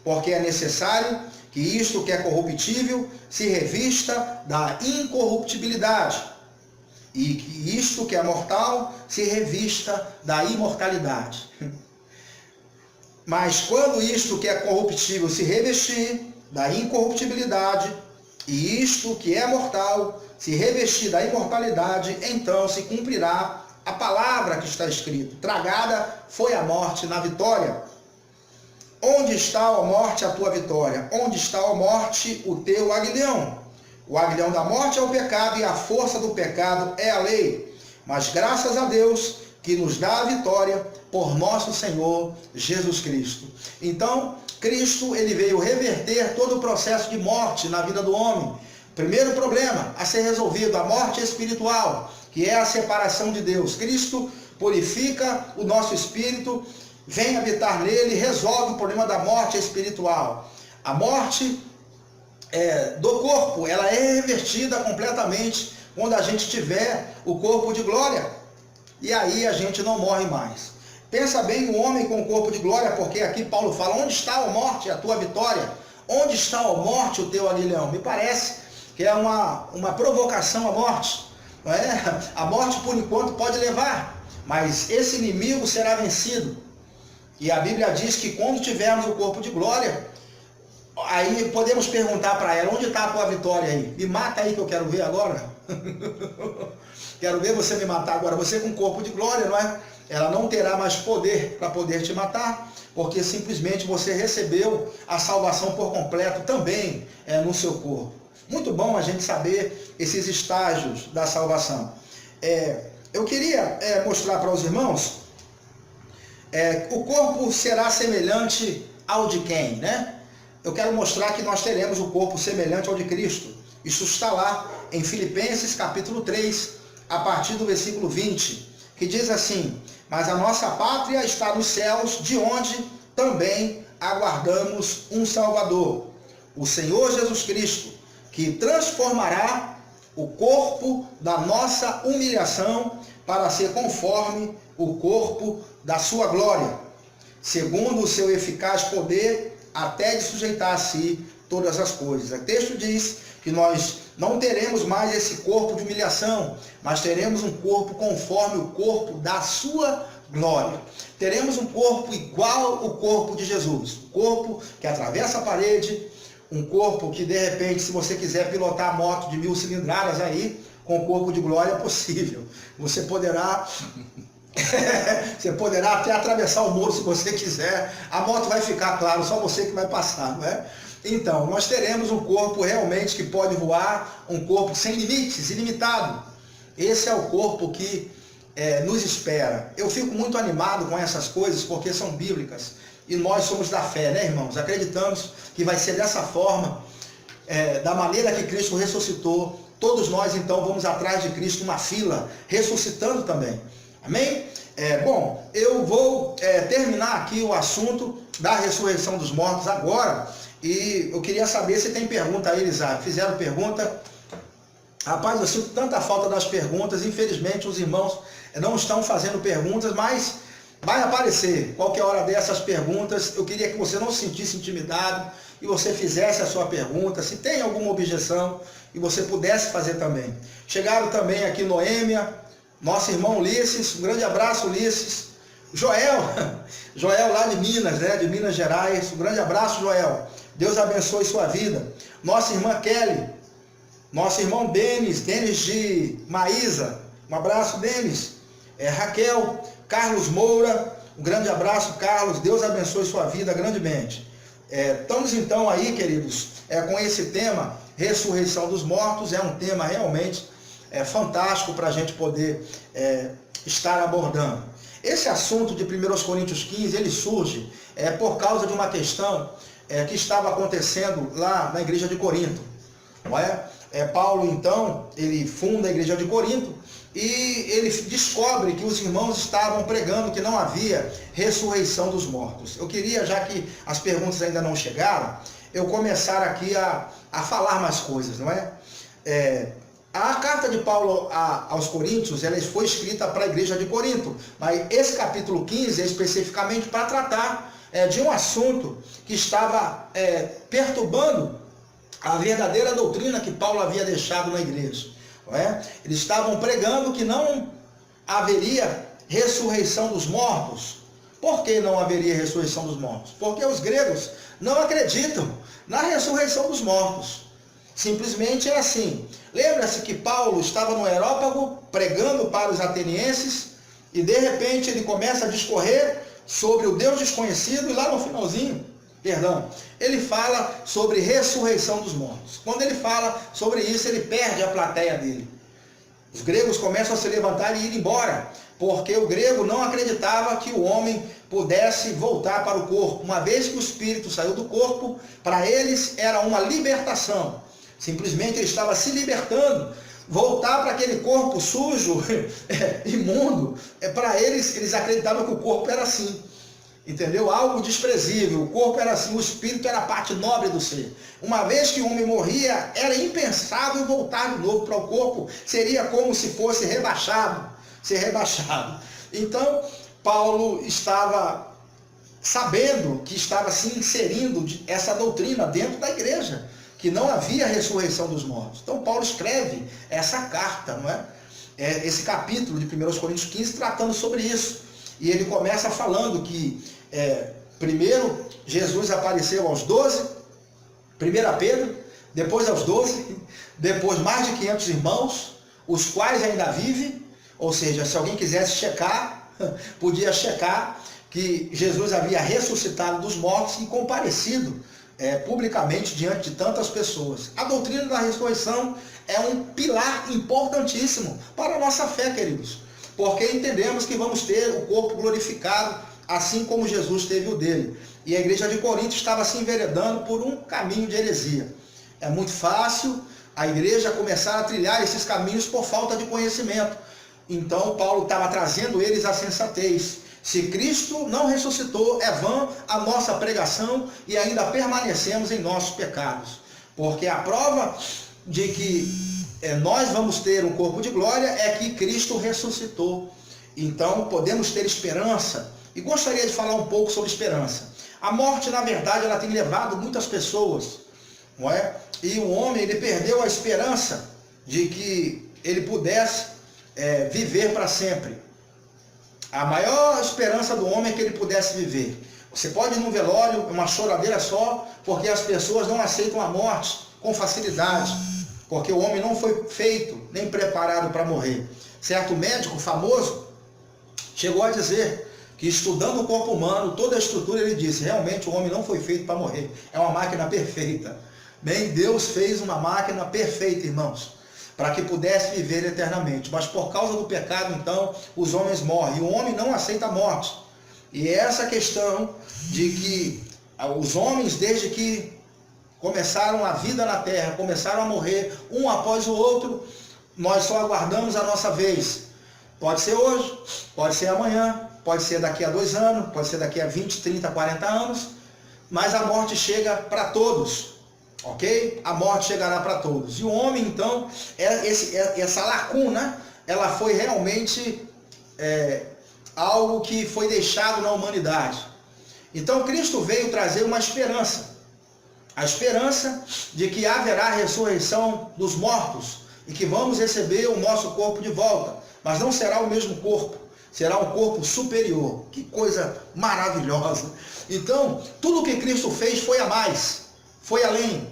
Porque é necessário que isto que é corruptível se revista da incorruptibilidade, e que isto que é mortal se revista da imortalidade. Mas quando isto que é corruptível se revestir da incorruptibilidade, e isto que é mortal se revestir da imortalidade, então se cumprirá a palavra que está escrito: tragada foi a morte na vitória. Onde está, ó morte, a tua vitória? Onde está, ó morte, o teu aguilhão? O aguilhão da morte é o pecado, e a força do pecado é a lei. Mas graças a Deus que nos dá a vitória por nosso Senhor Jesus Cristo. Então, Cristo, ele veio reverter todo o processo de morte na vida do homem. Primeiro problema a ser resolvido, a morte espiritual, que é a separação de Deus. Cristo purifica o nosso espírito, vem habitar nele, resolve o problema da morte espiritual. A morte do corpo, ela é revertida completamente quando a gente tiver o corpo de glória. E aí a gente não morre mais. Pensa bem o homem com o corpo de glória, porque aqui Paulo fala: onde está, ó morte, a tua vitória? Onde está, ó morte, o teu aguilhão? Me parece que é uma provocação à morte. Não é? A morte, por enquanto, pode levar, mas esse inimigo será vencido. E a Bíblia diz que quando tivermos o corpo de glória, aí podemos perguntar para ela: onde está a tua vitória aí? Me mata aí que eu quero ver agora. Quero ver você me matar agora. Você com corpo de glória, não é? Ela não terá mais poder para poder te matar, porque simplesmente você recebeu a salvação por completo também no seu corpo. Muito bom a gente saber esses estágios da salvação. Eu queria mostrar para os irmãos, o corpo será semelhante ao de quem, né? Eu quero mostrar que nós teremos o corpo semelhante ao de Cristo. Isso está lá em Filipenses capítulo 3, a partir do versículo 20, que diz assim: mas a nossa pátria está nos céus, de onde também aguardamos um Salvador, o Senhor Jesus Cristo, que transformará o corpo da nossa humilhação para ser conforme o corpo da sua glória, segundo o seu eficaz poder, até de sujeitar a si todas as coisas. O texto diz que nós não teremos mais esse corpo de humilhação, mas teremos um corpo conforme o corpo da sua glória. Teremos um corpo igual ao corpo de Jesus, um corpo que atravessa a parede, um corpo que, de repente, se você quiser pilotar a moto de 1000 cilindradas aí, com corpo de glória é possível. Você poderá até atravessar o muro se você quiser. A moto vai ficar, claro, só você que vai passar, não é? Então, nós teremos um corpo realmente que pode voar, um corpo sem limites, ilimitado. Esse é o corpo que nos espera. Eu fico muito animado com essas coisas porque são bíblicas. E nós somos da fé, né, irmãos? Acreditamos que vai ser dessa forma, da maneira que Cristo ressuscitou. Todos nós, então, vamos atrás de Cristo, uma fila, ressuscitando também. Amém? Bom, eu vou terminar aqui o assunto da ressurreição dos mortos agora. E eu queria saber se tem pergunta aí, Elisab. Fizeram pergunta? Rapaz, eu sinto tanta falta das perguntas. Infelizmente, os irmãos não estão fazendo perguntas, mas vai aparecer qualquer hora dessas perguntas. Eu queria que você não se sentisse intimidado e você fizesse a sua pergunta. Se tem alguma objeção, e você pudesse fazer também. Chegaram também aqui Noêmia, nosso irmão Ulisses. Um grande abraço, Ulisses. Joel lá de Minas, né? De Minas Gerais. Um grande abraço, Joel. Deus abençoe sua vida. Nossa irmã Kelly. Nosso irmão Denis de Maísa. Um abraço, Denis. Raquel, Carlos Moura. Um grande abraço, Carlos. Deus abençoe sua vida grandemente. Estamos então aí, queridos, com esse tema, ressurreição dos mortos. É um tema realmente fantástico para a gente poder estar abordando. Esse assunto de 1 Coríntios 15, ele surge por causa de uma questão que estava acontecendo lá na igreja de Corinto. Não é? Paulo, então, ele funda a igreja de Corinto e ele descobre que os irmãos estavam pregando que não havia ressurreição dos mortos. Eu queria, já que as perguntas ainda não chegaram, eu começar aqui a falar mais coisas, não é? A carta de Paulo aos Coríntios, ela foi escrita para a igreja de Corinto, mas esse capítulo 15 é especificamente para tratar de um assunto que estava perturbando a verdadeira doutrina que Paulo havia deixado na igreja. Não é? Eles estavam pregando que não haveria ressurreição dos mortos. Por que não haveria ressurreição dos mortos? Porque os gregos não acreditam na ressurreição dos mortos. Simplesmente é assim. Lembra-se que Paulo estava no Areópago pregando para os atenienses e de repente ele começa a discorrer sobre o Deus desconhecido e lá no finalzinho, ele fala sobre ressurreição dos mortos. Quando ele fala sobre isso, ele perde a plateia dele. Os gregos começam a se levantar e ir embora, porque o grego não acreditava que o homem pudesse voltar para o corpo. Uma vez que o espírito saiu do corpo, para eles era uma libertação. Simplesmente ele estava se libertando. Voltar para aquele corpo sujo, imundo, para eles acreditavam que o corpo era assim. Entendeu? Algo desprezível. O corpo era assim, o espírito era a parte nobre do ser. Uma vez que o homem morria, era impensável voltar de novo para o corpo. Seria como se fosse ser rebaixado. Então, Paulo estava sabendo que estava se inserindo essa doutrina dentro da igreja, que não havia ressurreição dos mortos. Então, Paulo escreve essa carta, não é? Esse capítulo de 1 Coríntios 15, tratando sobre isso. E ele começa falando que, primeiro, Jesus apareceu aos 12, 1 Pedro, depois aos 12, depois mais de 500 irmãos, os quais ainda vivem. Ou seja, se alguém quisesse checar, podia checar que Jesus havia ressuscitado dos mortos e comparecido publicamente diante de tantas pessoas. A doutrina da ressurreição é um pilar importantíssimo para a nossa fé, queridos. Porque entendemos que vamos ter o corpo glorificado, assim como Jesus teve o dele. E a igreja de Corinto estava se enveredando por um caminho de heresia. É muito fácil a igreja começar a trilhar esses caminhos por falta de conhecimento. Então Paulo estava trazendo eles à sensatez. Se Cristo não ressuscitou, é vã a nossa pregação e ainda permanecemos em nossos pecados. Porque a prova de que nós vamos ter um corpo de glória é que Cristo ressuscitou. Então podemos ter esperança. E gostaria de falar um pouco sobre esperança. A morte, na verdade, ela tem levado muitas pessoas, não é? E o homem, ele perdeu a esperança de que ele pudesse viver para sempre. A maior esperança do homem é que ele pudesse viver. Você pode ir num velório, uma choradeira só, porque as pessoas não aceitam a morte com facilidade. Porque o homem não foi feito, nem preparado para morrer. Certo médico famoso chegou a dizer que, estudando o corpo humano, toda a estrutura, ele disse, realmente o homem não foi feito para morrer. É uma máquina perfeita. Bem, Deus fez uma máquina perfeita, irmãos, para que pudesse viver eternamente. Mas por causa do pecado, então, os homens morrem. E o homem não aceita a morte. E essa questão de que os homens, desde que começaram a vida na terra, começaram a morrer um após o outro, nós só aguardamos a nossa vez. Pode ser hoje, pode ser amanhã, pode ser daqui a 2 anos, pode ser daqui a 20, 30, 40 anos, mas a morte chega para todos, ok? A morte chegará para todos. E o homem, então, essa lacuna, ela foi realmente algo que foi deixado na humanidade. Então Cristo veio trazer uma esperança. A esperança de que haverá ressurreição dos mortos e que vamos receber o nosso corpo de volta. Mas não será o mesmo corpo, será um corpo superior. Que coisa maravilhosa! Então, tudo que Cristo fez foi a mais, foi além.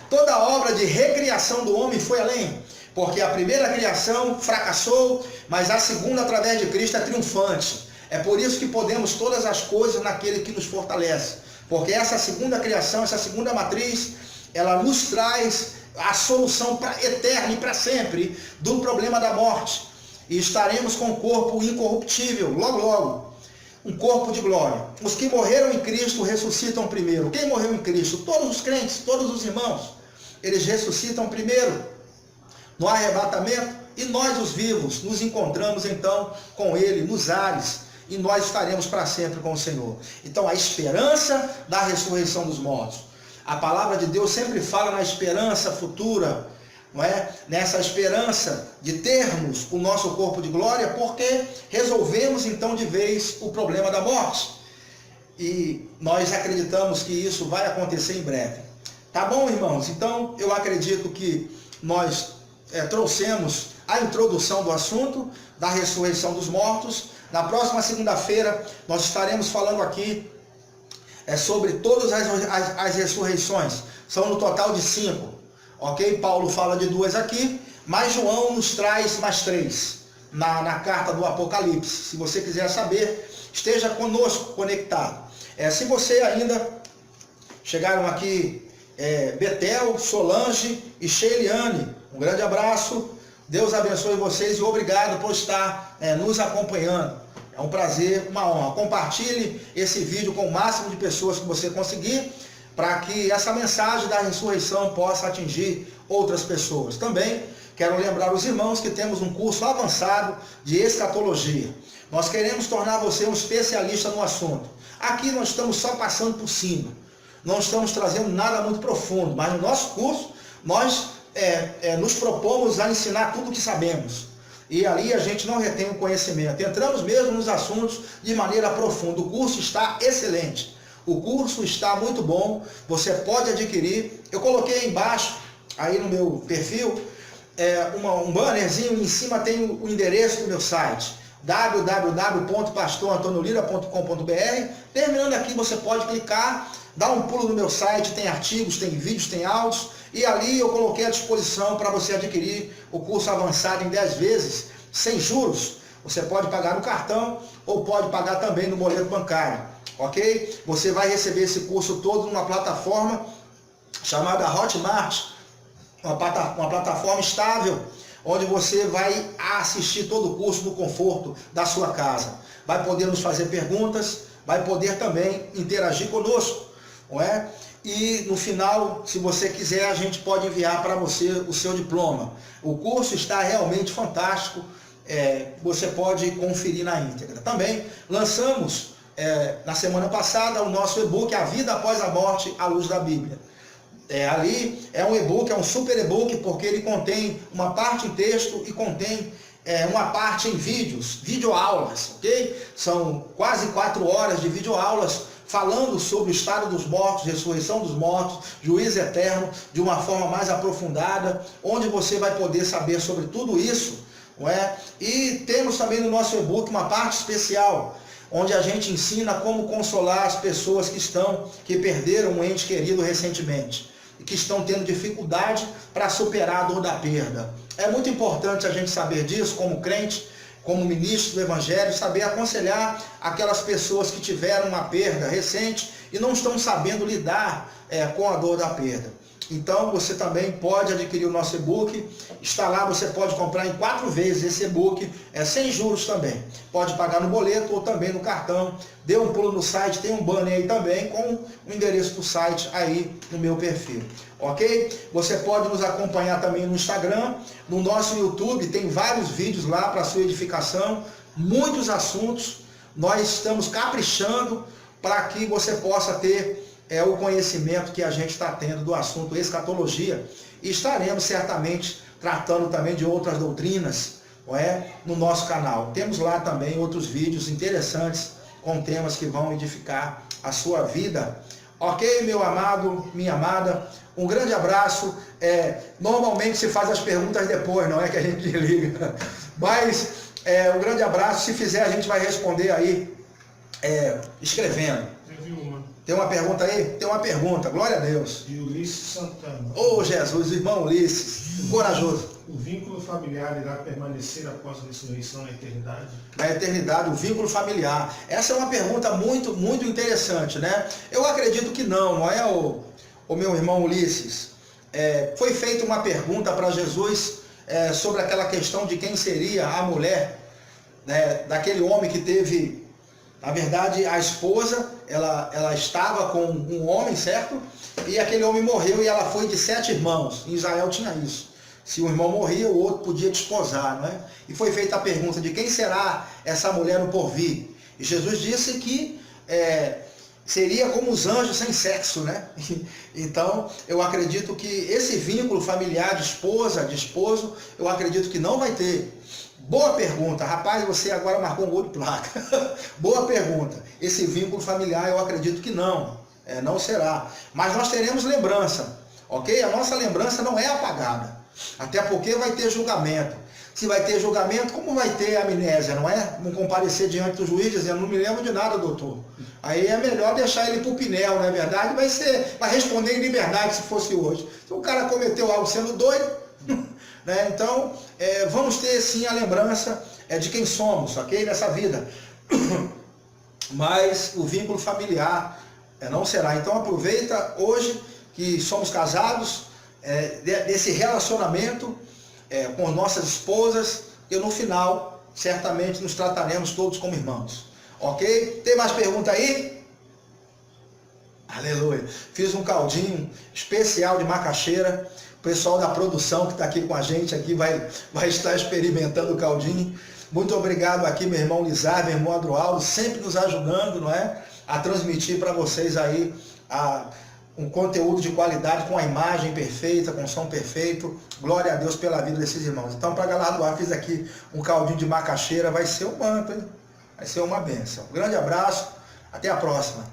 Toda a obra de recriação do homem foi além. Porque a primeira criação fracassou, mas a segunda, através de Cristo, é triunfante. É por isso que podemos todas as coisas naquele que nos fortalece. Porque essa segunda criação, essa segunda matriz, ela nos traz a solução eterna e para sempre do problema da morte. E estaremos com o corpo incorruptível, logo, logo. Um corpo de glória. Os que morreram em Cristo ressuscitam primeiro. Quem morreu em Cristo? Todos os crentes, todos os irmãos. Eles ressuscitam primeiro. No arrebatamento, e nós, os vivos, nos encontramos então com Ele nos ares, e nós estaremos para sempre com o Senhor. Então, a esperança da ressurreição dos mortos. A palavra de Deus sempre fala na esperança futura, não é? Nessa esperança de termos o nosso corpo de glória, porque resolvemos então de vez o problema da morte. E nós acreditamos que isso vai acontecer em breve. Tá bom, irmãos? Então, eu acredito que nós trouxemos a introdução do assunto da ressurreição dos mortos. Na próxima segunda-feira, nós estaremos falando aqui sobre todas as ressurreições. São no total de 5. Ok? Paulo fala de 2 aqui, mas João nos traz mais 3 na carta do Apocalipse. Se você quiser saber, esteja conosco, conectado. Se você ainda chegaram aqui, Betel, Solange e Sheiliane, um grande abraço, Deus abençoe vocês e obrigado por estar nos acompanhando. É um prazer, uma honra. Compartilhe esse vídeo com o máximo de pessoas que você conseguir, para que essa mensagem da ressurreição possa atingir outras pessoas. Também quero lembrar os irmãos que temos um curso avançado de escatologia. Nós queremos tornar você um especialista no assunto. Aqui nós estamos só passando por cima. Não estamos trazendo nada muito profundo, mas no nosso curso nós nos propomos a ensinar tudo o que sabemos. E ali a gente não retém o conhecimento. Entramos mesmo nos assuntos de maneira profunda. O curso está excelente. O curso está muito bom. Você pode adquirir. Eu coloquei aí embaixo, aí no meu perfil, um bannerzinho. Em cima tem o endereço do meu site, www.pastorantoniolira.com.br. Terminando aqui, você pode clicar, dar um pulo no meu site. Tem artigos, tem vídeos, tem áudios. E ali eu coloquei à disposição para você adquirir o curso avançado em 10 vezes, sem juros. Você pode pagar no cartão ou pode pagar também no boleto bancário, ok? Você vai receber esse curso todo numa plataforma chamada Hotmart, uma plataforma estável, onde você vai assistir todo o curso no conforto da sua casa. Vai poder nos fazer perguntas, vai poder também interagir conosco, não é? E no final, se você quiser, a gente pode enviar para você o seu diploma. O curso está realmente fantástico, você pode conferir na íntegra. Também lançamos, na semana passada, o nosso e-book A Vida Após a Morte, à Luz da Bíblia. Ali é um e-book, é um super e-book, porque ele contém uma parte em texto e contém uma parte em vídeos, videoaulas, ok? São quase 4 horas de videoaulas, falando sobre o estado dos mortos, ressurreição dos mortos, juízo eterno, de uma forma mais aprofundada, onde você vai poder saber sobre tudo isso, não é? E temos também no nosso e-book uma parte especial, onde a gente ensina como consolar as pessoas que perderam um ente querido recentemente, e que estão tendo dificuldade para superar a dor da perda. É muito importante a gente saber disso, como crente, como ministro do Evangelho, saber aconselhar aquelas pessoas que tiveram uma perda recente e não estão sabendo lidar com a dor da perda. Então você também pode adquirir o nosso e-book, está lá, você pode comprar em 4 vezes esse e-book, sem juros também. Pode pagar no boleto ou também no cartão. Dê um pulo no site, tem um banner aí também com o endereço do site aí no meu perfil. Ok? Você pode nos acompanhar também no Instagram, no nosso YouTube, tem vários vídeos lá para sua edificação, muitos assuntos. Nós estamos caprichando para que você possa ter o conhecimento que a gente está tendo do assunto escatologia, e estaremos certamente tratando também de outras doutrinas, não é, no nosso canal. Temos lá também outros vídeos interessantes com temas que vão edificar a sua vida. Ok, meu amado, minha amada, um grande abraço. Normalmente se faz as perguntas depois, não é que a gente desliga, mas um grande abraço. Se fizer, a gente vai responder aí escrevendo. Tem uma pergunta aí? Tem uma pergunta, glória a Deus. De Ulisses Santana. Ô Jesus, irmão Ulisses, corajoso. O vínculo familiar irá permanecer após a ressurreição na eternidade? Na eternidade, o vínculo familiar. Essa é uma pergunta muito, muito interessante, né? Eu acredito que não é, o meu irmão Ulisses? Foi feita uma pergunta para Jesus sobre aquela questão de quem seria a mulher, né, daquele homem que teve... Na verdade, a esposa, ela estava com um homem, certo? E aquele homem morreu e ela foi de 7 irmãos. Em Israel tinha isso. Se o irmão morria, o outro podia desposar, não é? E foi feita a pergunta de quem será essa mulher no porvir. E Jesus disse que seria como os anjos sem sexo, né? Então, eu acredito que esse vínculo familiar de esposa, de esposo, eu acredito que não vai ter. Boa pergunta, rapaz, você agora marcou um gol de placa. Boa pergunta. Esse vínculo familiar, eu acredito que não, não será. Mas nós teremos lembrança, ok? A nossa lembrança não é apagada, até porque vai ter julgamento. Se vai ter julgamento, como vai ter amnésia, não é? Não comparecer diante do juiz dizendo, não me lembro de nada, doutor. Aí é melhor deixar ele pro Pinel, não é verdade? Vai responder em liberdade se fosse hoje. Se o cara cometeu algo sendo doido, né? Então, vamos ter sim a lembrança de quem somos, ok? Nessa vida. Mas o vínculo familiar não será. Então aproveita hoje que somos casados, desse relacionamento com nossas esposas, e no final, certamente nos trataremos todos como irmãos. Ok? Tem mais pergunta aí? Aleluia. Fiz um caldinho especial de macaxeira. O pessoal da produção que está aqui com a gente aqui vai estar experimentando o caldinho. Muito obrigado aqui, meu irmão Lizar, meu irmão Adroaldo, sempre nos ajudando, não é? A transmitir para vocês aí um conteúdo de qualidade, com a imagem perfeita, com o som perfeito. Glória a Deus pela vida desses irmãos. Então, para a galera do ar, fiz aqui um caldinho de macaxeira, vai ser um manto, hein? Vai ser uma bênção. Um grande abraço, até a próxima.